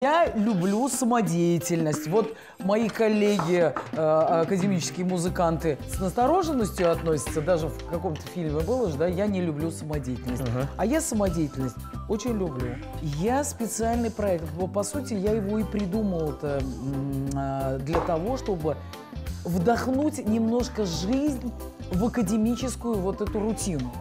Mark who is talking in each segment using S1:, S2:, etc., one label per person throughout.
S1: Я люблю самодеятельность. Вот мои коллеги, академические музыканты, с настороженностью относятся, даже в каком-то фильме было же, да, я не люблю самодеятельность. А я самодеятельность очень люблю. Я специальный проект, по сути, я его и придумал-то для того, чтобы вдохнуть немножко жизнь в академическую вот эту рутину.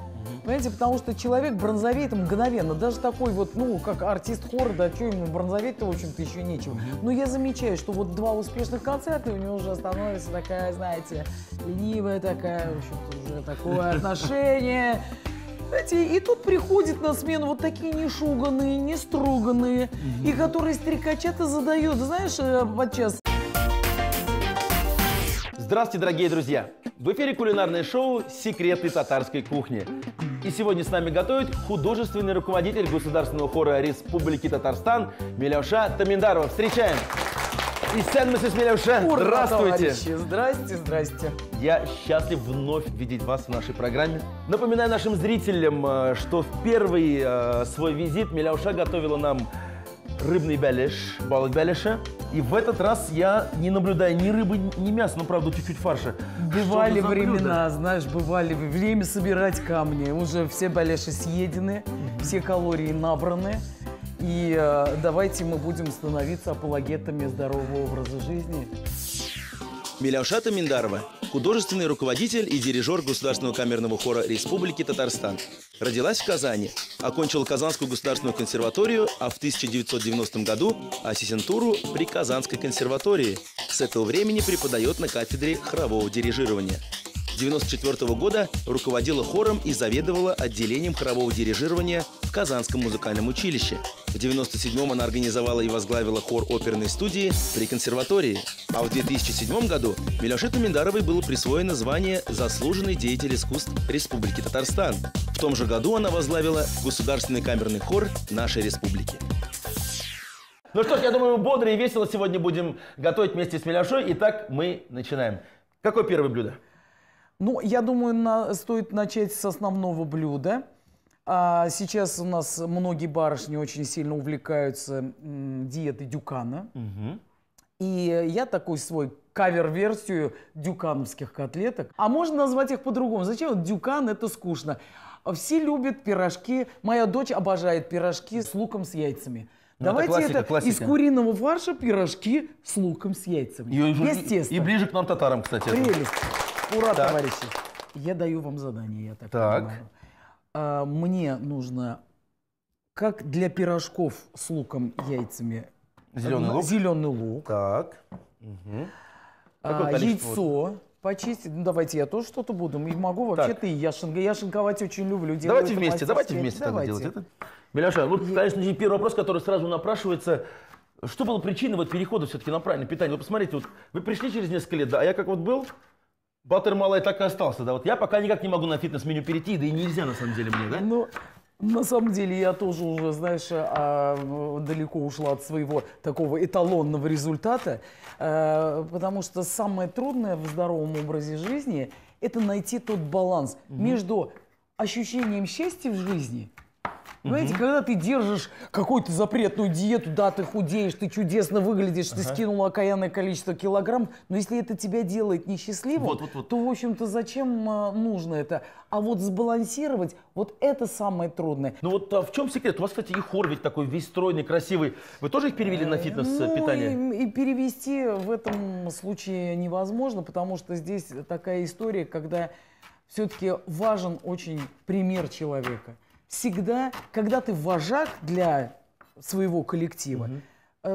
S1: Понимаете, потому что человек бронзовеет мгновенно. Даже такой вот, ну, как артист хора, да, что ему бронзоветь-то, в общем-то, еще нечего. Но я замечаю, что вот 2 успешных концерта, и у него уже становится такая, знаете, ленивая такая, в общем-то, уже такое отношение. Знаете, и тут приходят на смену вот такие нешуганные, неструганные, и которые стрекачат и задают, знаешь, подчас.
S2: Здравствуйте, дорогие друзья! В эфире кулинарное шоу «Секреты татарской кухни». И сегодня с нами готовит художественный руководитель Государственного хора Республики Татарстан Миляуша Таминдарова. Встречаем! Исян миссис Миляуша, здравствуйте!
S1: Товарищи. Здрасте, здрасте.
S2: Я счастлив вновь видеть вас в нашей программе. Напоминаю нашим зрителям, что в первый свой визит Миляуша готовила нам рыбный бялеш, балык бялеша. И в этот раз я не наблюдаю ни рыбы, ни мяса, но, правда, чуть-чуть фарша.
S1: Бывали времена, знаешь, бывали время собирать камни. Уже все бялеши съедены, все калории набраны. И давайте мы будем становиться апологетами здорового образа жизни.
S2: Миляуша Таминдарова – художественный руководитель и дирижер Государственного камерного хора Республики Татарстан. Родилась в Казани, окончила Казанскую государственную консерваторию, а в 1990 году – ассистентуру при Казанской консерватории. С этого времени преподает на кафедре хорового дирижирования. С 1994 года руководила хором и заведовала отделением хорового дирижирования в Казанском музыкальном училище. В 1997 она организовала и возглавила хор оперной студии при консерватории. А в 2007 году Миляуше Таминдаровой было присвоено звание «Заслуженный деятель искусств Республики Татарстан». В том же году она возглавила Государственный камерный хор нашей республики. Ну что ж, я думаю, мы бодро и весело сегодня будем готовить вместе с Миляушой. Итак, мы начинаем. Какое первое блюдо?
S1: Ну, я думаю, стоит начать с основного блюда. Сейчас у нас многие барышни очень сильно увлекаются диетой Дюкана. И я такой свой кавер-версию дюкановских котлеток. А можно назвать их по-другому. Зачем? Дюкан – это скучно. Все любят пирожки. Моя дочь обожает пирожки с луком, с яйцами.
S2: Ну,
S1: давайте
S2: классика.
S1: Из куриного фарша пирожки с луком, с яйцами. Естественно.
S2: И ближе к нам татарам, кстати.
S1: Прелесть. Ура, товарищи. Я даю вам задание, я так понимаю. Мне нужно, как для пирожков с луком, яйцами, зеленый лук.
S2: Так.
S1: Яйцо почистить. Ну, давайте я тоже что-то буду. И могу вообще-то и я шинковать очень люблю.
S2: Давайте вместе тогда делать это. Миляуша, вот, конечно, первый вопрос, который сразу напрашивается. Что было причиной вот перехода все-таки на правильное питание? Вы посмотрите, вот вы пришли через несколько лет, да, а я как вот был, баттер малый так и остался, да, вот я пока никак не могу на фитнес-меню перейти, да и нельзя на самом деле мне, да?
S1: Ну, на самом деле я тоже уже, знаешь, далеко ушла от своего такого эталонного результата, потому что самое трудное в здоровом образе жизни – это найти тот баланс между ощущением счастья в жизни. Понимаете, когда ты держишь какую-то запретную диету, да, ты худеешь, ты чудесно выглядишь, ты скинул окаянное количество килограмм, но если это тебя делает несчастливым, то, в общем-то, зачем нужно это? А вот сбалансировать, вот это самое трудное.
S2: Ну вот в чем секрет? У вас, кстати, и хор ведь такой весь стройный, красивый. Вы тоже их перевели на фитнес-питание?
S1: Ну, и перевести в этом случае невозможно, потому что здесь такая история, когда все-таки важен очень пример человека. Всегда, когда ты вожак для своего коллектива,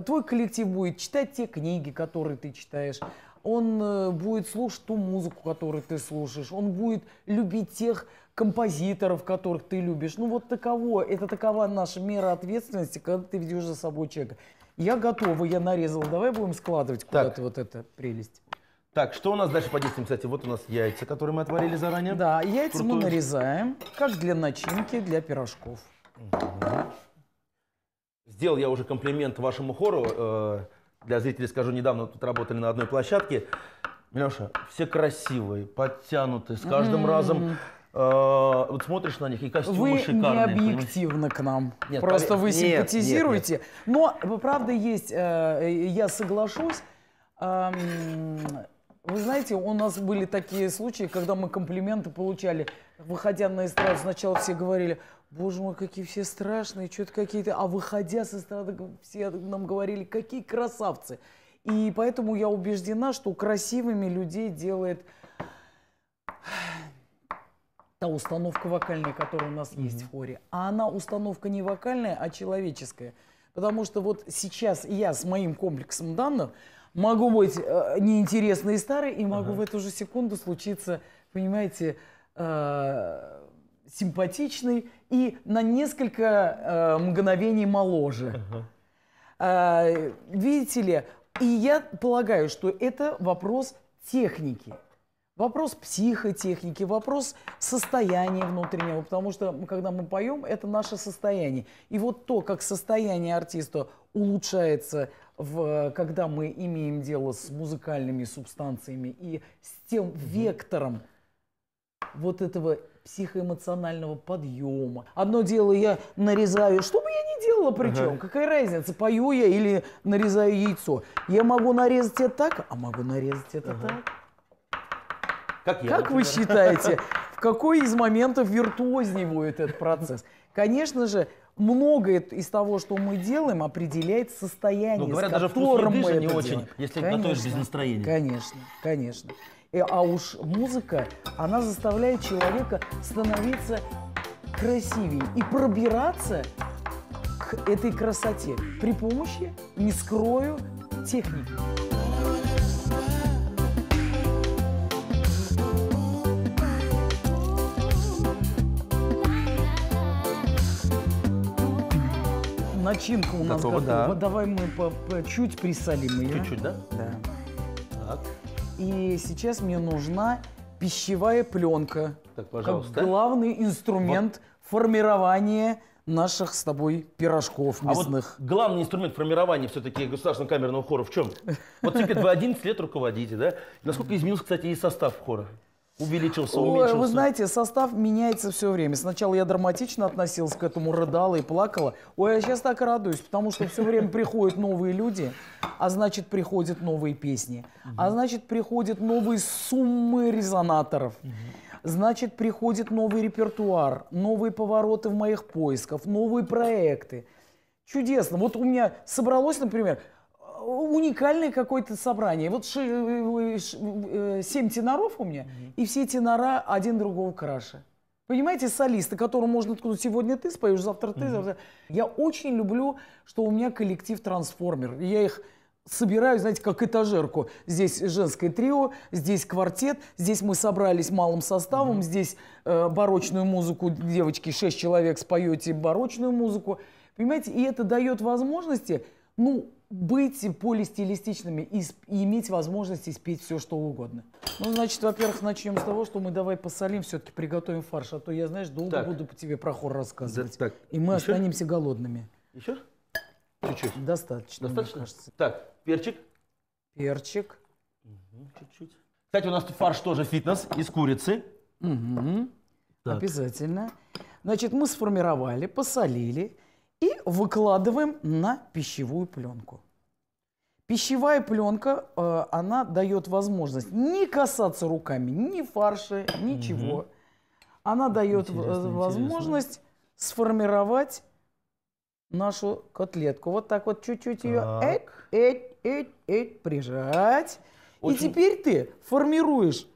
S1: твой коллектив будет читать те книги, которые ты читаешь, он будет слушать ту музыку, которую ты слушаешь, он будет любить тех композиторов, которых ты любишь. Ну вот такова наша мера ответственности, когда ты ведешь за собой человека. Я готова, я нарезала, давай будем складывать куда-то вот эту прелесть.
S2: Так, что у нас дальше по действиям, кстати? Вот у нас яйца, которые мы отварили заранее.
S1: Да, яйца мы нарезаем, как для начинки, для пирожков.
S2: Сделал я уже комплимент вашему хору. Для зрителей скажу, недавно тут работали на одной площадке. Миляуша, все красивые, подтянутые, с каждым разом
S3: вот смотришь на них, и костюмы
S1: Вы
S3: шикарные.
S1: не объективно к нам.
S3: Нет,
S1: Просто вы
S3: нет,
S1: симпатизируете. Но, правда, есть, я соглашусь. Вы знаете, у нас были такие случаи, когда мы комплименты получали, выходя на эстраду. Сначала все говорили: боже мой, какие все страшные, что-то какие-то. А выходя с эстрады, все нам говорили: какие красавцы. И поэтому я убеждена, что красивыми людей делает та установка вокальная, которая у нас есть в хоре. А она установка не вокальная, а человеческая. Потому что вот сейчас я с моим комплексом данных могу быть неинтересной и старой, и могу в эту же секунду случиться, понимаете, симпатичной и на несколько мгновений моложе. Видите ли, и я полагаю, что это вопрос техники. Вопрос психотехники, вопрос состояния внутреннего, потому что когда мы поем, это наше состояние. И вот то, как состояние артиста улучшается, когда мы имеем дело с музыкальными субстанциями и с тем вектором вот этого психоэмоционального подъема. Одно дело, я нарезаю, что бы я ни делала причем, какая разница, пою я или нарезаю яйцо. Я могу нарезать это так, а могу нарезать это так. Как вы считаете, в какой из моментов виртуознее будет этот процесс? Конечно же, многое из того, что мы делаем, определяет состояние,
S3: говорят,
S1: с
S3: даже
S1: которым
S3: вкус
S1: мы
S3: еды
S1: это
S3: же не очень,
S1: делаем.
S3: если готовишь без настроения.
S1: Конечно, конечно. А уж музыка, она заставляет человека становиться красивее и пробираться к этой красоте при помощи, не скрою, техники. Начинка у нас
S3: готова,
S1: готова.
S3: да.
S1: Давай мы чуть присолим ее.
S3: Чуть-чуть, да?
S1: Да.
S3: Так,
S1: И сейчас мне нужна пищевая пленка.
S3: так, пожалуйста.
S1: Как главный инструмент формирования наших с тобой пирожков
S3: А вот
S1: мясных.
S3: главный инструмент формирования все-таки государственного камерного хора в чем? Вот теперь вы 11 лет руководите, да? Насколько изменился, кстати, и состав хора? Увеличился, уменьшился?
S1: Вы знаете, состав меняется все время. Сначала я драматично относилась к этому, рыдала и плакала. Ой, я сейчас так радуюсь, потому что все время приходят новые люди, а значит, приходят новые песни, а значит, приходят новые суммы резонаторов. Значит, приходит новый репертуар, новые повороты в моих поисках, новые проекты. Чудесно. Вот у меня собралось, например, уникальное какое-то собрание. Вот 7 теноров у меня, и все тенора один другого краше. Понимаете, солисты, которым можно откуда сегодня ты споешь, завтра ты, завтра. Я очень люблю, что у меня коллектив трансформер. Я их собираю, знаете, как этажерку. Здесь женское трио, здесь квартет, здесь мы собрались малым составом, здесь барочную музыку, девочки, 6 человек споете барочную музыку. Понимаете, и это дает возможности, ну, быть полистилистичными и иметь возможность спеть все, что угодно. Ну, значит, во-первых, начнем с того, что мы давай посолим, все-таки приготовим фарш, а то я, знаешь, долго буду по тебе про хор рассказывать.
S3: Да, так.
S1: И мы
S3: Еще?
S1: останемся голодными.
S3: Еще? Чуть-чуть.
S1: Достаточно,
S3: Достаточно?
S1: мне кажется.
S3: Так, перчик.
S1: Перчик.
S3: Чуть-чуть. Кстати, у нас фарш тоже фитнес из курицы. Так.
S1: Обязательно. Значит, мы сформировали, посолили и выкладываем на пищевую пленку. Пищевая пленка, она дает возможность не касаться руками ни фарша, ничего. Она дает возможность сформировать нашу котлетку. Вот так вот чуть-чуть ее прижать.
S3: Очень...
S1: И теперь ты формируешь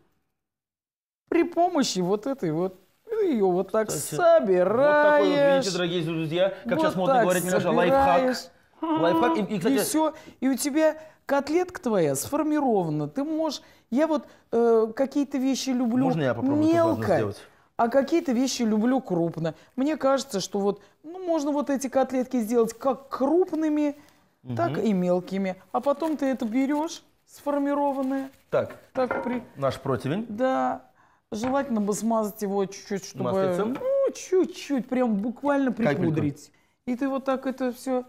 S1: при помощи вот этой вот, ее вот так собираешь.
S3: Вот такой вот, видите, дорогие друзья, как
S1: вот
S3: сейчас модно
S1: так
S3: говорить, Миляша,
S1: собираешь.
S3: лайфхак. И, кстати...
S1: И все. И у тебя котлетка твоя сформирована. Ты можешь... Я вот какие-то вещи люблю
S3: Можно я попробую
S1: мелко,
S3: сделать?
S1: а какие-то вещи люблю крупно. Мне кажется, что вот, ну, можно вот эти котлетки сделать как крупными, так и мелкими. А потом ты это берешь, сформированное.
S3: Так, наш противень.
S1: Да. Желательно бы смазать его чуть-чуть, чтобы...
S3: Маслицем?
S1: Ну, чуть-чуть, прям буквально припудрить. И ты вот так это все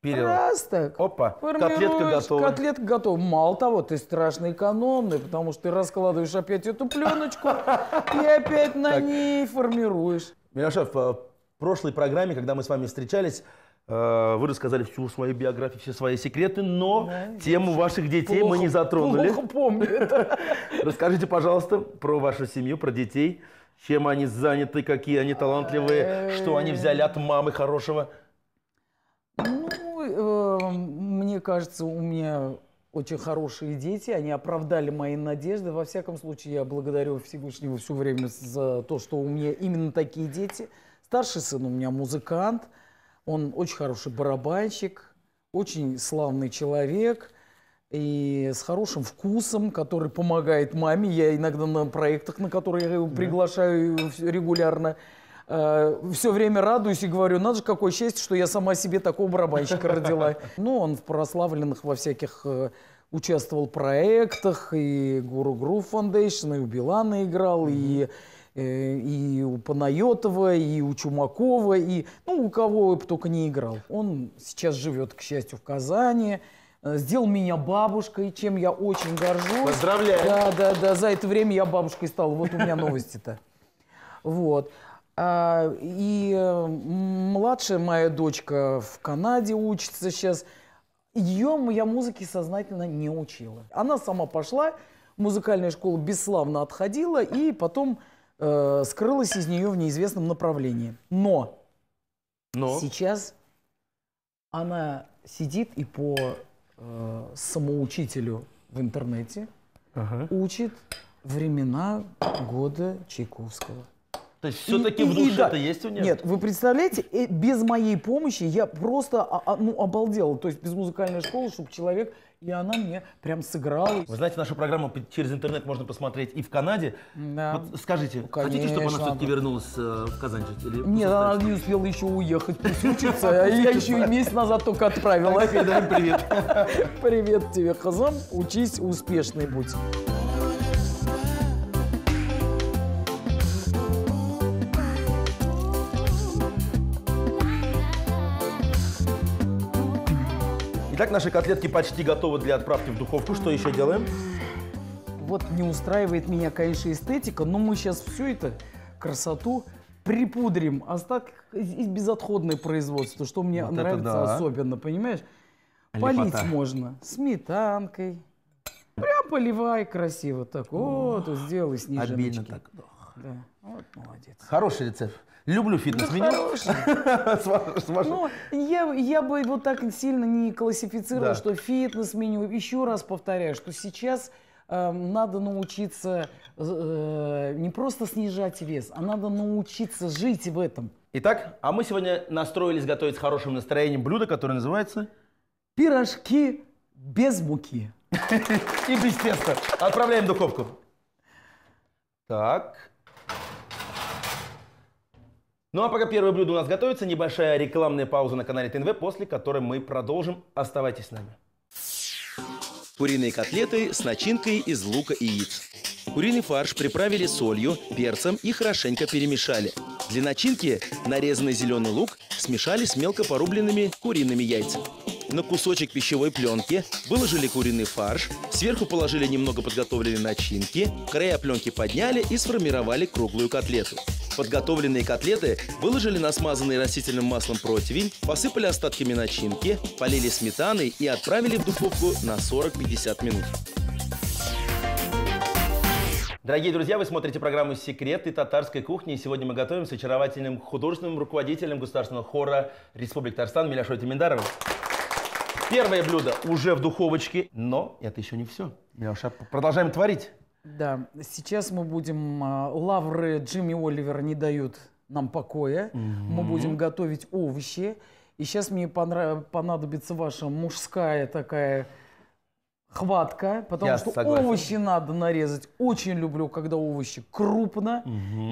S1: Раз так.
S3: Опа,
S1: Формируешь,
S3: котлетка готова.
S1: Котлетка готова. Мало того, ты страшно экономный, потому что ты раскладываешь опять эту пленочку и опять на ней формируешь.
S3: Миляша, в прошлой программе, когда мы с вами встречались, вы рассказали всю свою биографию, все свои секреты, но тему ваших детей мы не затронули.
S1: Плохо помню это.
S3: Расскажите, пожалуйста, про вашу семью, про детей. Чем они заняты, какие они талантливые, что они взяли от мамы хорошего.
S1: Мне кажется, у меня очень хорошие дети, они оправдали мои надежды. Во всяком случае, я благодарю Всевышнего все время за то, что у меня именно такие дети. Старший сын у меня музыкант, он очень хороший барабанщик, очень славный человек и с хорошим вкусом, который помогает маме. Я иногда на проектах, на которые я его приглашаю регулярно, все время радуюсь и говорю, надо же, какое счастье, что я сама себе такого барабанщика родила. Ну, он в прославленных во всяких участвовал проектах, и Guru Groove Foundation, и у Билана играл, и у Панайотова, и у Чумакова, и у кого только не играл. Он сейчас живет, к счастью, в Казани, сделал меня бабушкой, чем я очень горжусь.
S3: Поздравляю!
S1: Да, за это время я бабушкой стала. Вот у меня новости-то. Вот. И младшая моя дочка в Канаде учится сейчас. Ее я музыке сознательно не учила. Она сама пошла, музыкальная школа бесславно отходила и потом скрылась из нее в неизвестном направлении. Но сейчас она сидит и по самоучителю в интернете учит времена года Чайковского.
S3: То есть все-таки в душе это есть у нее?
S1: Нет, вы представляете, без моей помощи я просто обалдела. То есть без музыкальной школы, чтобы человек, и она мне прям сыграла.
S3: Вы знаете, нашу программу через интернет можно посмотреть и в Канаде.
S1: Да.
S3: Вот скажите,
S1: Конечно.
S3: хотите, чтобы она все-таки вернулась в Казань жить? Или
S1: Нет, она не успела еще уехать, пусть учится, а я еще и месяц назад только отправила.
S3: Передаем привет.
S1: Привет тебе, Казан, учись, успешный будь.
S3: Итак, наши котлетки почти готовы для отправки в духовку. Что еще делаем?
S1: Вот не устраивает меня, конечно, эстетика, но мы сейчас всю эту красоту припудрим. Остаток из безотходное производство, что мне
S3: Вот
S1: нравится особенно, понимаешь? Полить
S3: Лепота.
S1: можно сметанкой. Прям поливай красиво так. Вот, сделай снежиночки.
S3: Обильно так.
S1: Да, вот молодец.
S3: Хороший рецепт. Люблю фитнес-меню.
S1: Ну, я бы вот так сильно не классифицировал,
S3: Да.
S1: что фитнес-меню. Еще раз повторяю, что сейчас надо научиться не просто снижать вес, а надо научиться жить в этом.
S3: Итак, а мы сегодня настроились готовить с хорошим настроением блюдо, которое называется...
S1: Пирожки без муки.
S3: И без теста. Отправляем в духовку. Так. Ну а пока первое блюдо у нас готовится, небольшая рекламная пауза на канале ТНВ, после которой мы продолжим. Оставайтесь с нами.
S2: Куриные котлеты с начинкой из лука и яиц. Куриный фарш приправили солью, перцем и хорошенько перемешали. Для начинки нарезанный зеленый лук смешали с мелко порубленными куриными яйцами. На кусочек пищевой пленки выложили куриный фарш, сверху положили немного подготовленной начинки, края пленки подняли и сформировали круглую котлету. Подготовленные котлеты выложили на смазанный растительным маслом противень, посыпали остатками начинки, полили сметаной и отправили в духовку на 40-50 минут.
S3: Дорогие друзья, вы смотрите программу «Секреты татарской кухни». И сегодня мы готовим с очаровательным художественным руководителем государственного хора Республики Татарстан Миляшой Тиминдаровой. Первое блюдо уже в духовочке, но это еще не все. Миляша, продолжаем творить.
S1: Да, сейчас мы будем... лавры Джимми Оливера не дают нам покоя. Мы будем готовить овощи. И сейчас мне понадобится ваша мужская такая хватка, потому
S3: Я
S1: что
S3: согласен.
S1: овощи надо нарезать. Очень люблю, когда овощи крупно.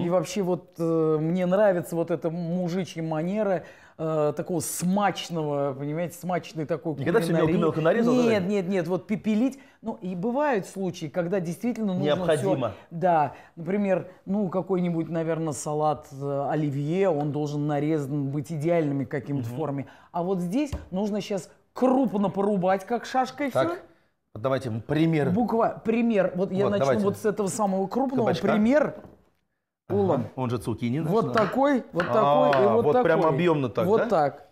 S1: И вообще вот мне нравится вот эта мужичья манера такого смачного, понимаете, смачный такой
S3: Никогда всё
S1: кулинарии.
S3: мелко-мелко нарезал,
S1: Нет,
S3: да?
S1: нет, нет, вот пепелить. Ну, и бывают случаи, когда действительно нужно
S3: Необходимо.
S1: всё- Да, например, ну, какой-нибудь, наверное, салат оливье, он должен нарезан быть идеальными какими-то формами. А вот здесь нужно сейчас крупно порубать, как шашкой все.
S3: Так, вот давайте пример.
S1: Пример. Вот я
S3: Вот,
S1: начну
S3: давайте.
S1: вот с этого самого крупного.
S3: Кабачка.
S1: Пример. Улан.
S3: Ага, он же цукини. наш,
S1: Вот
S3: да?
S1: такой, вот такой и вот
S3: вот
S1: такой.
S3: прям объемно так,
S1: Вот
S3: да?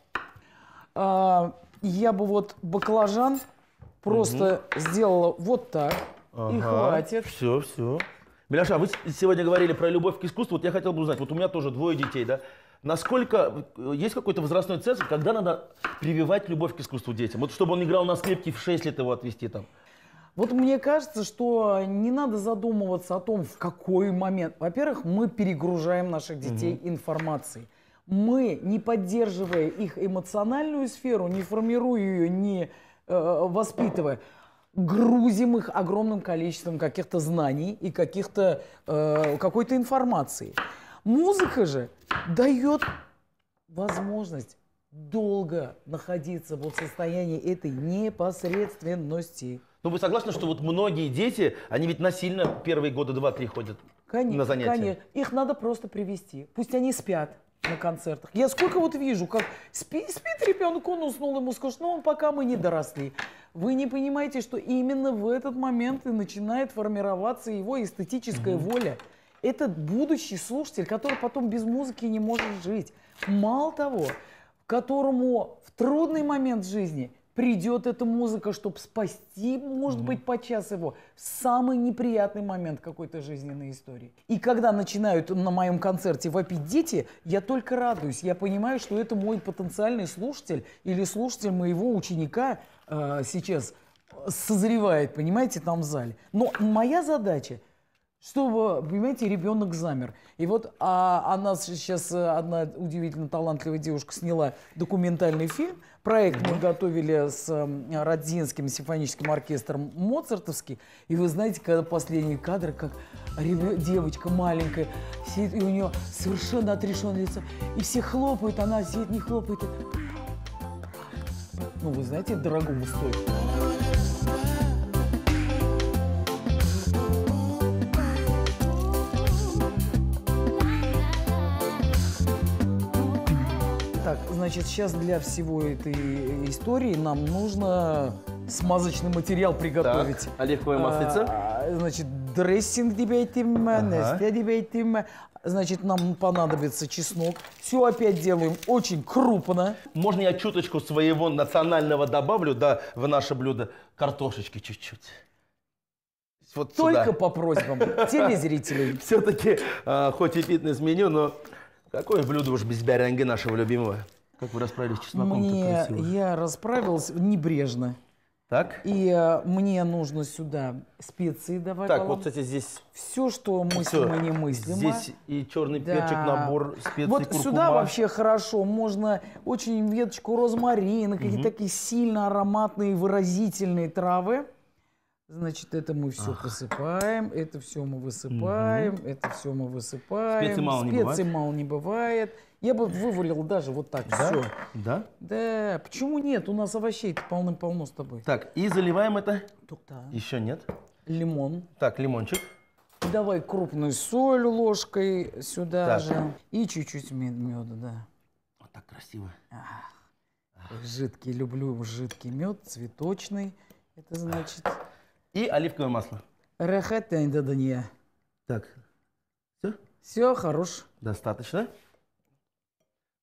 S1: так. Я бы вот баклажан просто сделала вот так. И хватит.
S3: Все, все. Миляша, вы сегодня говорили про любовь к искусству. Вот я хотел бы узнать, вот у меня тоже 2 детей, да? Насколько, есть какой-то возрастной ценз, когда надо прививать любовь к искусству детям? Вот чтобы он играл на скрипке, в 6 лет его отвести там.
S1: Вот мне кажется, что не надо задумываться о том, в какой момент. Во-первых, мы перегружаем наших детей информацией. Мы, не поддерживая их эмоциональную сферу, не формируя ее, не воспитывая, грузим их огромным количеством каких-то знаний и каких-то, какой-то информации. Музыка же дает возможность долго находиться вот в состоянии этой непосредственности.
S3: Ну вы согласны, что вот многие дети, они ведь насильно первые года 2-3 ходят
S1: Конечно,
S3: на занятия?
S1: конечно. Их надо просто привести. Пусть они спят на концертах. Я сколько вот вижу, как спит ребенок, он уснул, ему скучно, он пока мы не доросли. Вы не понимаете, что именно в этот момент и начинает формироваться его эстетическая воля. Это будущий слушатель, который потом без музыки не может жить. Мало того, которому в трудный момент жизни придет эта музыка, чтобы спасти, может быть, подчас его в самый неприятный момент какой-то жизненной истории. И когда начинают на моем концерте вопить дети, я только радуюсь. Я понимаю, что это мой потенциальный слушатель или слушатель моего ученика сейчас созревает, понимаете, там в зале. Но моя задача, чтобы, понимаете, ребенок замер. И вот она сейчас, одна удивительно талантливая девушка, сняла документальный фильм. Проект мы готовили с Родзинским симфоническим оркестром моцартовский. И вы знаете, когда последние кадры, как девочка маленькая сидит, и у нее совершенно отрешенное лицо. И все хлопают, она сидит, не хлопает. Ну, вы знаете, это дорогому стоит. Так, значит, сейчас для всего этой истории нам нужно смазочный материал приготовить.
S3: Так, оливковое маслице.
S1: Значит, дрессинг дебейтим, нестя дебейтим. Значит, нам понадобится чеснок. Все опять делаем очень крупно.
S3: Можно я чуточку своего национального добавлю, да, в наше блюдо? Картошечки чуть-чуть. Вот
S1: Только по просьбам телезрителей.
S3: Все-таки, хоть и фитнес-меню, но какое блюдо уж без беренги нашего любимого? Как вы расправились с чесноком?
S1: Я расправилась небрежно.
S3: Так?
S1: И мне нужно сюда специи давать.
S3: Так, вот, кстати, здесь
S1: все, что мыслимо и немыслимо.
S3: Здесь и черный
S1: Да.
S3: перчик, набор специй,
S1: Вот
S3: куркума.
S1: сюда вообще хорошо. Можно очень веточку розмарина, какие-то такие сильно ароматные, выразительные травы. Значит, это мы все посыпаем, это все мы высыпаем, это все мы высыпаем.
S3: Специй мало не бывает?
S1: Специй мало не бывает. Я бы вывалил даже вот так
S3: Да?
S1: все.
S3: Да?
S1: Да, почему нет? У нас овощей-то полным-полно с тобой.
S3: Так, и заливаем это.
S1: Тук-так.
S3: Еще нет.
S1: Лимон.
S3: Так, лимончик.
S1: Давай крупную соль ложкой сюда
S3: Так.
S1: же. И чуть-чуть меда, да.
S3: Вот так красиво.
S1: Жидкий, люблю жидкий мед, цветочный. Это значит...
S3: И оливковое масло.
S1: Рахатэнь-да-да-не.
S3: Так, все?
S1: Все, хорош.
S3: Достаточно.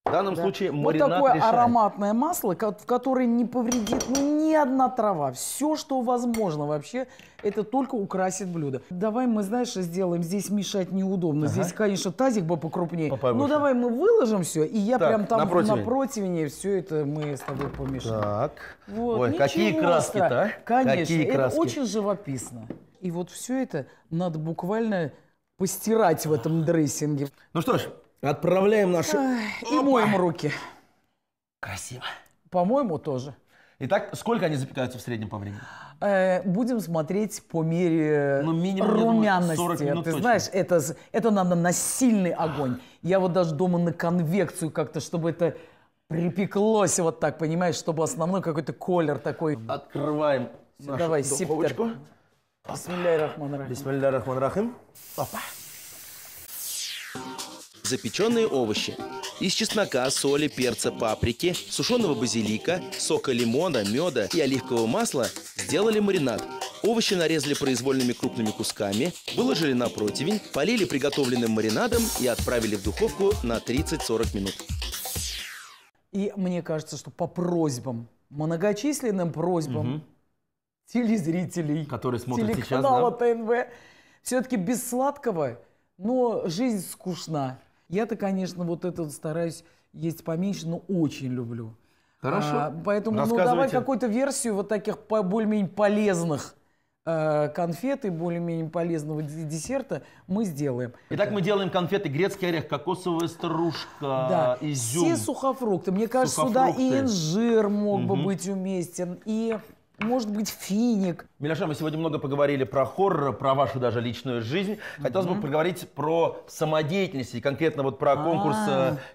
S3: В данном
S1: Да.
S3: случае
S1: Вот
S3: маринад
S1: такое
S3: решает.
S1: ароматное масло, в которое не повредит ни одна трава. Все, что возможно вообще, это только украсит блюдо. Давай мы, знаешь, сделаем. Здесь мешать неудобно. Здесь, конечно, тазик бы покрупнее.
S3: Побольше.
S1: Ну, давай мы выложим все, и я
S3: Так,
S1: прям там
S3: на противень.
S1: на противне все это мы с тобой помешаем.
S3: Так.
S1: Вот,
S3: Ой, какие
S1: ничего
S3: краски-то,
S1: страшного.
S3: а?
S1: Конечно,
S3: Какие
S1: это
S3: краски.
S1: очень живописно. И вот все это надо буквально постирать в этом дрессинге.
S3: Ну что ж, отправляем наши...
S1: И моем руки.
S3: Красиво.
S1: По-моему, тоже.
S3: Итак, сколько они запекаются в среднем по времени?
S1: Будем смотреть по мере
S3: Ну, минимум, я думаю,
S1: румяности.
S3: 40 минут
S1: Ты
S3: точно.
S1: знаешь, это надо на сильный огонь. Я вот даже дома на конвекцию как-то, чтобы это припеклось вот так, понимаешь, чтобы основной какой-то колер такой.
S3: Открываем нашу
S1: Давай,
S3: духовочку.
S1: Бисмилляхи-рахмани-рахим.
S3: Бисмилляхи-рахмани-рахим. Опа.
S2: Запеченные овощи. Из чеснока, соли, перца, паприки, сушеного базилика, сока лимона, меда и оливкового масла сделали маринад. Овощи нарезали произвольными крупными кусками, выложили на противень, полили приготовленным маринадом и отправили в духовку на 30-40 минут.
S1: И мне кажется, что по просьбам, многочисленным просьбам телезрителей,
S3: Которые смотрят сейчас,
S1: телеканала
S3: да?
S1: ТНВ, все-таки без сладкого, но жизнь скучна. Я-то, конечно, вот это вот стараюсь есть поменьше, но очень люблю.
S3: Хорошо.
S1: Поэтому ну, давай
S3: Рассказывайте.
S1: какую-то версию вот таких более-менее полезных конфет и более-менее полезного десерта мы сделаем.
S3: Итак, мы делаем конфеты: грецкий орех, кокосовая стружка,
S1: Да,
S3: изюм.
S1: все сухофрукты. Мне кажется, сюда и
S3: Сухофрукты.
S1: инжир мог бы быть уместен, и, может быть, финик.
S3: Миляша, мы сегодня много поговорили про хоррор, про вашу даже личную жизнь. Хотелось бы поговорить про самодеятельность и конкретно вот про конкурс,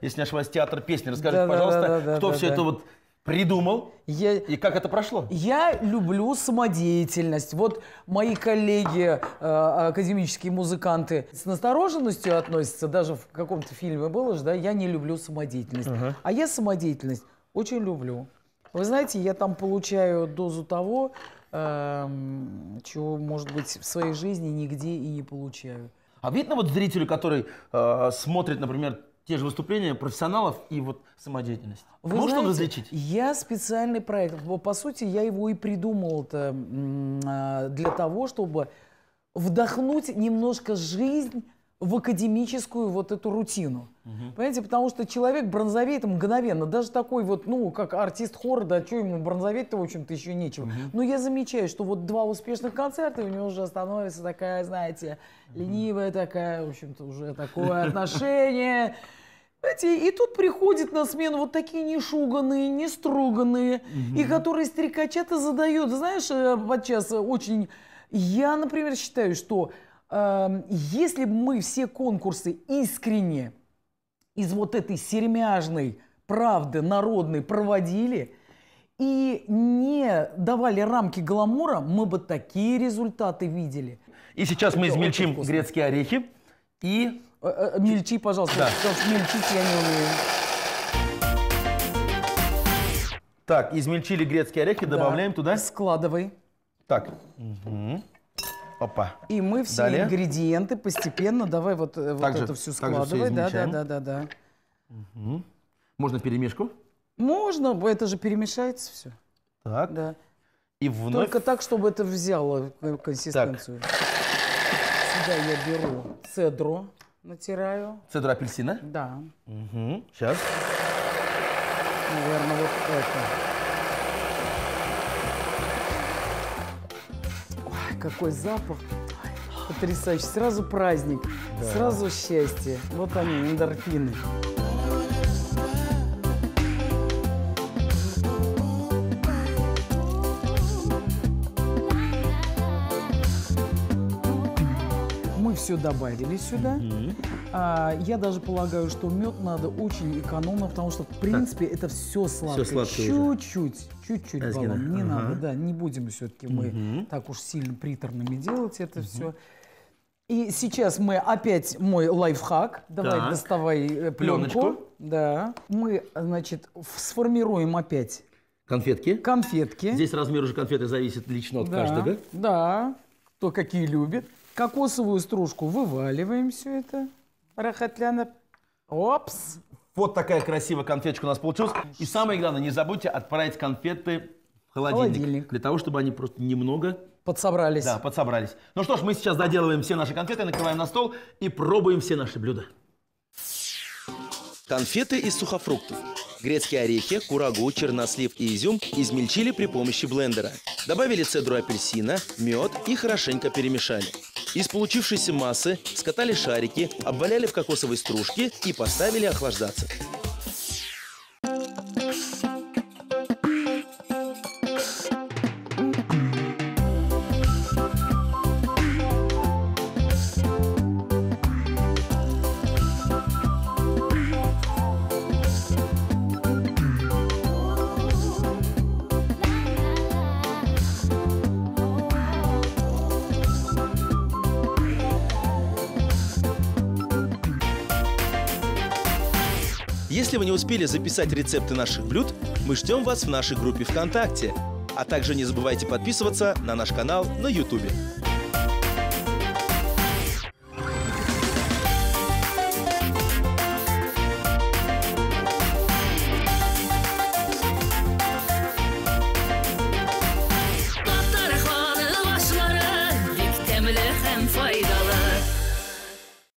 S3: если не ошибаюсь, театр песни. Расскажите, пожалуйста, кто все это вот придумал и как это прошло?
S1: Я люблю самодеятельность. Вот мои коллеги, академические музыканты, с настороженностью относятся, даже в каком-то фильме было же, да, я не люблю самодеятельность. А я самодеятельность очень люблю. Вы знаете, я там получаю дозу того, чего, может быть, в своей жизни нигде и не получаю.
S3: А видно вот зрителю, который смотрит, например, те же выступления профессионалов и вот самодеятельность?
S1: Вы
S3: Может он
S1: знаете,
S3: различить?
S1: Я специальный проект. По сути, я его и придумал-то для того, чтобы вдохнуть немножко жизнь в академическую вот эту рутину. Понимаете, потому что человек бронзовеет мгновенно. Даже такой вот, ну, как артист хора, да, что ему бронзоветь-то, в общем-то, еще нечего. Но я замечаю, что вот 2 успешных концерта, и у него уже становится такая, знаете, ленивая такая, в общем-то, уже такое отношение. Знаете, и тут приходят на смену вот такие нешуганные, неструганные, и которые стрекачат-то задают. Знаешь, подчас очень... Я, например, считаю, что если бы мы все конкурсы искренне из вот этой сермяжной правды народной проводили и не давали рамки гламура, мы бы такие результаты видели.
S3: И сейчас мы
S1: Это
S3: измельчим
S1: очень вкусно.
S3: грецкие орехи и...
S1: Мельчи, пожалуйста,
S3: Да.
S1: потому что мельчить я не умею.
S3: Так, измельчили грецкие орехи, добавляем туда.
S1: Складывай.
S3: Так. Опа.
S1: И мы все
S3: Далее.
S1: ингредиенты постепенно, давай вот
S3: Также-
S1: это все
S3: также всё
S1: складывай. Да.
S3: измельчаем. Можно перемешку.
S1: Можно, это же перемешается все.
S3: Так.
S1: Да.
S3: И вновь.
S1: Только так, чтобы это взяло консистенцию. Сюда я беру цедру, натираю.
S3: Цедру апельсина.
S1: Да,
S3: Сейчас.
S1: наверное, вот это. Ой, какой запах. Ой, потрясающий. Сразу праздник, сразу счастье. Вот они, эндорфины. Мы все добавили сюда. Я даже полагаю, что мед надо очень экономно, потому что, в принципе, это все сладкое.
S3: сладкое уже.
S1: Чуть-чуть,
S3: Азгина,
S1: Балам, не
S3: ага.
S1: надо, да, не будем все-таки мы так уж сильно приторными делать это все. И сейчас мы опять мой лайфхак. Давай,
S3: Так.
S1: доставай пленку.
S3: Пленочку.
S1: Да. Мы, значит, сформируем опять
S3: Конфетки.
S1: конфетки.
S3: Здесь размер уже конфеты зависит лично от каждого.
S1: Да, кто какие любит. Кокосовую стружку вываливаем все это. Рахатляна. Опс.
S3: Вот такая красивая конфеточка у нас получилась. И самое главное, не забудьте отправить конфеты в холодильник. Для того, чтобы они просто немного
S1: Подсобрались.
S3: подсобрались. Ну что ж, мы сейчас доделываем все наши конфеты, накрываем на стол и пробуем все наши блюда.
S2: Конфеты из сухофруктов. Грецкие орехи, курагу, чернослив и изюм измельчили при помощи блендера. Добавили цедру апельсина, мед и хорошенько перемешали. Из получившейся массы скатали шарики, обваляли в кокосовой стружке и поставили охлаждаться. Если вы не успели записать рецепты наших блюд, мы ждем вас в нашей группе ВКонтакте. А также не забывайте подписываться на наш канал на Ютубе.
S4: Fayda